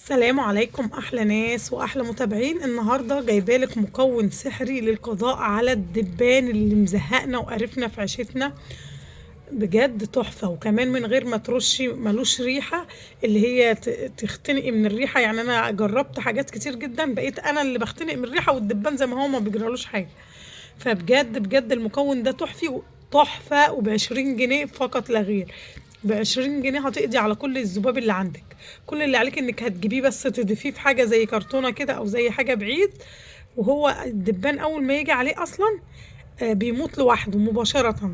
السلام عليكم احلى ناس واحلى متابعين. النهارده جايبالك مكون سحري للقضاء على الدبان اللي مزهقنا وقرفنا في عيشتنا. بجد تحفه، وكمان من غير ما ترشي، ملوش ريحه اللي هي تختنقي من الريحه. يعني انا جربت حاجات كتير جدا، بقيت انا اللي بختنق من الريحه والدبان زي ما هو ما بيجرالوش حاجه. فبجد بجد المكون ده تحفه وب20 جنيه فقط لا غير. ب20 جنيه هتقضي على كل الذباب اللي عندك. كل اللي عليك انك هتجيبيه بس تضيفيه في حاجه زي كرتونه كده او زي حاجه بعيد، وهو الدبان اول ما يجي عليه اصلا بيموت لوحده مباشره.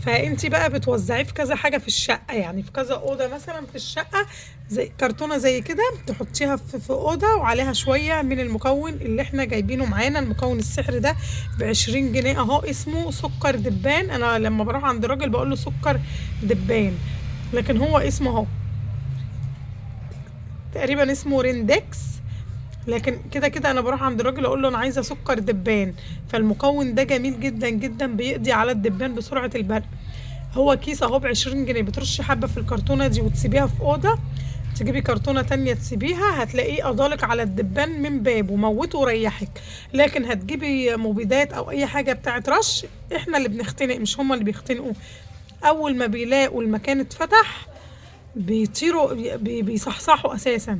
فانتي بقى بتوزعيه في كذا حاجه في الشقه، يعني في كذا اوضه مثلا في الشقه، زي كرتونه زي كده تحطيها في اوضه وعليها شويه من المكون اللي احنا جايبينه معانا. المكون السحري ده ب20 جنيه اهو، اسمه سكر دبان. انا لما بروح عند الراجل بقول له سكر دبان، لكن هو اسمه اهو تقريبا اسمه ريندكس. لكن كده كده انا بروح عند الراجل اقول له انا عايزه سكر دبان. فالمكون ده جميل جدا جدا، بيقضي على الدبان بسرعه البرق. هو كيس اهو ب20 جنيه، بترشي حبه في الكرتونه دي وتسيبيها في اوضه، تجيبي كرتونه تانية تسيبيها، هتلاقيه قضالك على الدبان من باب وموته وريحك. لكن هتجيبي مبيدات او اي حاجه بتاعت رش، احنا اللي بنختنق مش هما اللي بيختنقوا. اول ما بيلاقوا المكان اتفتح بيطيروا، بيصحصحوا اساسا.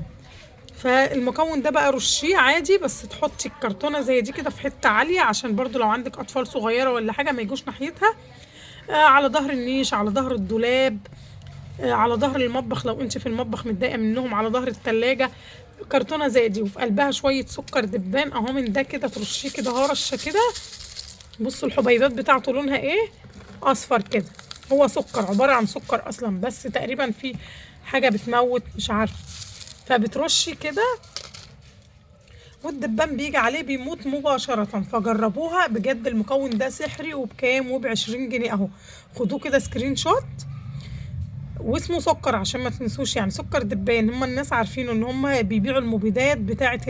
فالمكون ده بقى رشيه عادي، بس تحطي الكرتونه زي دي كده في حته عاليه عشان برضو لو عندك اطفال صغيره ولا حاجه ما يجوش ناحيتها. على ظهر النيش، على ظهر الدولاب، على ظهر المطبخ لو انت في المطبخ متضايقه منهم، على ظهر التلاجة. كرتونه زي دي وفي قلبها شويه سكر دبان اهو من ده كده، ترشيه كده اهو رشه كده. بصوا الحبيبات بتاعته لونها ايه، اصفر كده. هو سكر، عباره عن سكر اصلا، بس تقريبا في حاجه بتموت مش عارفه. فبترشي كده والدبان بيجي عليه بيموت مباشرة. فجربوها بجد، المكون ده سحري وبكام، وب20 جنيه اهو. خدوه كده سكرين شوت. واسمه سكر عشان ما تنسوش، يعني سكر دبان. هم الناس عارفينه ان هم بيبيعوا المبيدات بتاعة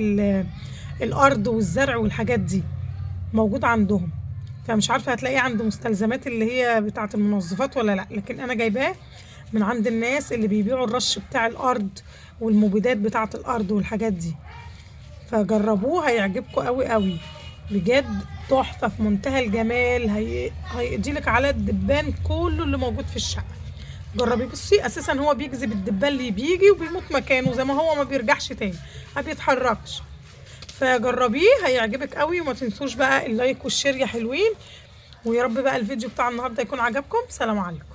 الارض والزرع والحاجات دي، موجود عندهم. فمش عارفة هتلاقيه عند مستلزمات اللي هي بتاعة المنظفات ولا لا، لكن انا جايباه من عند الناس اللي بيبيعوا الرش بتاع الارض والمبيدات بتاعة الارض والحاجات دي. فجربوه هيعجبكم قوي قوي. بجد تحفة في منتهى الجمال، هيقضيلك على الدبان كله اللي موجود في الشقة. جربي. بصي اساسا هو بيجذب الدبان اللي بيجي وبيموت مكانه زي ما هو، ما بيرجعش تاني، ما بيتحركش. فجربيه هيعجبك قوي. وما تنسوش بقى اللايك والشير يا حلوين. ويا رب بقى الفيديو بتاع النهارده يكون عجبكم. سلام عليكم.